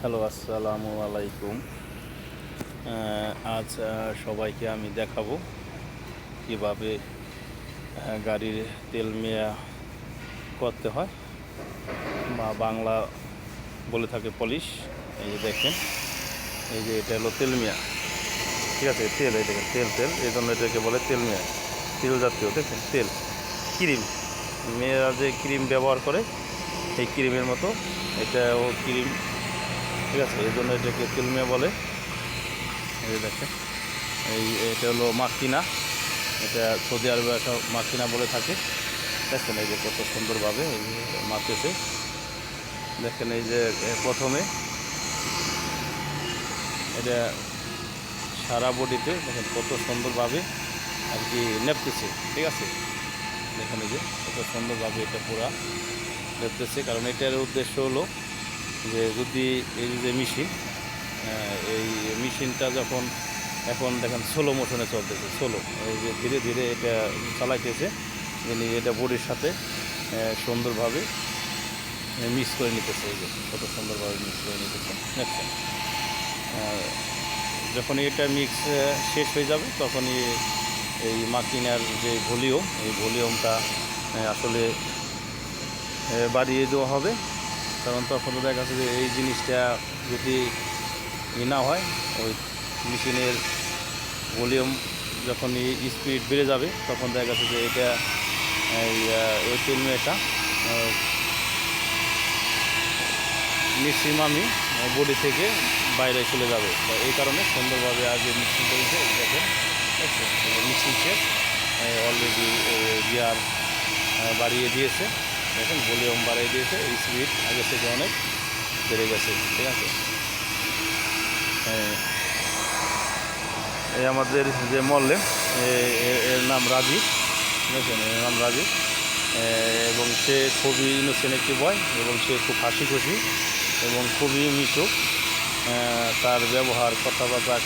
Hello, আসসালামু আলাইকুম। আজ সবাইকে আমি দেখাবো কিভাবে গাড়ির তেল মেয়া করতে হয়, বা বাংলা বলে থাকে পলিশ। এই যে দেখেন, এই যে এটা হলো তেল মেয়া, ঠিক আছে? তেল, এই দেখেন তেল তেল, এই জন্য এটাকে বলে তেল মেয়া। তেল জাতীয়, দেখেন তেল, ক্রিম। মেয়েরা যে ক্রিম ব্যবহার করে এই ক্রিমের মতো এটাও ক্রিম, ঠিক আছে? এই জন্য এটাকে তেল মেয়া বলে। এই যে দেখেন, এটা হলো মাকিনা, এটা সৌদি আরবে সব মাকিনা বলে থাকে। দেখেন এই যে কত সুন্দরভাবে এই যে মাপতেছে। দেখেন এই যে প্রথমে এটা সারা বডিতে দেখেন কত সুন্দরভাবে আর কি নেপতেছে, ঠিক আছে? দেখেন এই যে কত সুন্দরভাবে এটা পুরা নেপতেছে, কারণ এটার উদ্দেশ্য হলো যে যদি এই যে মেশিন, এই মেশিনটা যখন এখন দেখেন স্লো মোশনে চলতেছে, স্লো, এই যে ধীরে ধীরে এটা চালাইতেছে, যিনি এটা বডির সাথে সুন্দরভাবে মিক্স করে নিতেছে। এই যে কত সুন্দরভাবে মিক্স করে নিতেছে, দেখছেন? যখন এটা মিক্স শেষ হয়ে যাবে তখনই এই মাকিনার যে ভলিউম, এই ভলিউমটা আসলে বাড়িয়ে দেওয়া হবে। কারণ তখন দেখা যাচ্ছে যে এই জিনিসটা যদি না হয়, ওই মেশিনের ভলিউম যখন স্পিড বেড়ে যাবে তখন দেখা যাচ্ছে যে এটা এই তেল মেয়েটা ম্যাক্সিমামই বডি থেকে বাইরে চলে যাবে। এই কারণে সুন্দরভাবে আগে মিক্সিং করেছে। দেখেন, মিক্সিং শেষ, অলরেডি গিয়ার বাড়িয়ে দিয়েছে। দেখেন ভলিউম বাড়িয়ে দিয়েছে, স্পিড আগে থেকে অনেক বেড়ে গেছে, ঠিক আছে? এই আমাদের যে মল্লে, এর নাম রাজীব, বুঝেছেন? এর নাম রাজীব, এবং সে খুবই ইনোসেন্ট একটি বয়, এবং সে খুব হাসি খুশি এবং খুবই মিশুক। তার ব্যবহার, কথাবার্তা,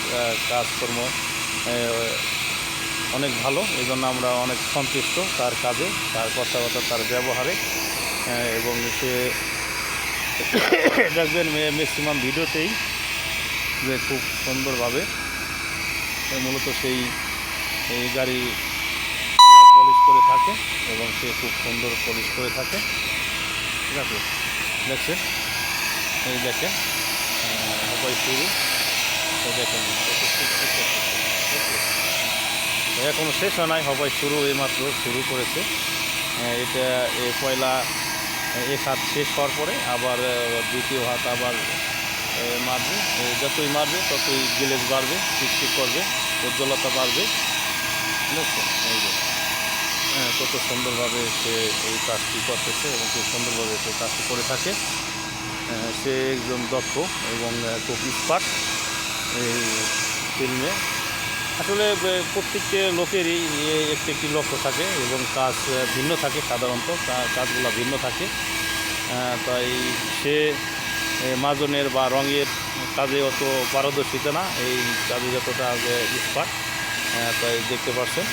কাজকর্ম অনেক ভালো। এই জন্য আমরা অনেক সন্তুষ্ট তার কাজে, তার কথাবার্তা, তার ব্যবহারে। এবং সে দেখবেন ম্যাক্সিমাম ভিডিওতেই যে খুব সুন্দরভাবে মূলত সেই এই গাড়ি পলিশ করে থাকে, এবং সে খুব সুন্দর পলিশ করে থাকে, ঠিক আছে? দেখছেন, এই দেখেন সবাই শুরু, দেখেন এখনো শেষ হয় নাই, সবাই শুরু, এইমাত্র শুরু করেছে। এটা পয়লা এক হাত শেষ হওয়ার পরে আবার দ্বিতীয় হাত আবার মারবে। যতই মারবে ততই গ্লেজ বাড়বে, টিকটিক করবে, উজ্জ্বলতা বাড়বে, বুঝলেন? এই যে কত সুন্দরভাবে সে এই কাজটি করতেছে এবং খুব সুন্দরভাবে সে কাজটি করে থাকে। সে একজন দক্ষ এবং খুব এক্সপার্ট এই ফিল্মে। আসলে প্রত্যেকটা লোকেরই একটি একটি লক্ষ্য থাকে এবং কাজ ভিন্ন থাকে, সাধারণত কাজগুলো ভিন্ন থাকে। তাই সে মাজনের বা রঙের কাজে অত পারদর্শিতা না, এই কাজে যতটা এক্সপার্ট। তাই দেখতে পাচ্ছেন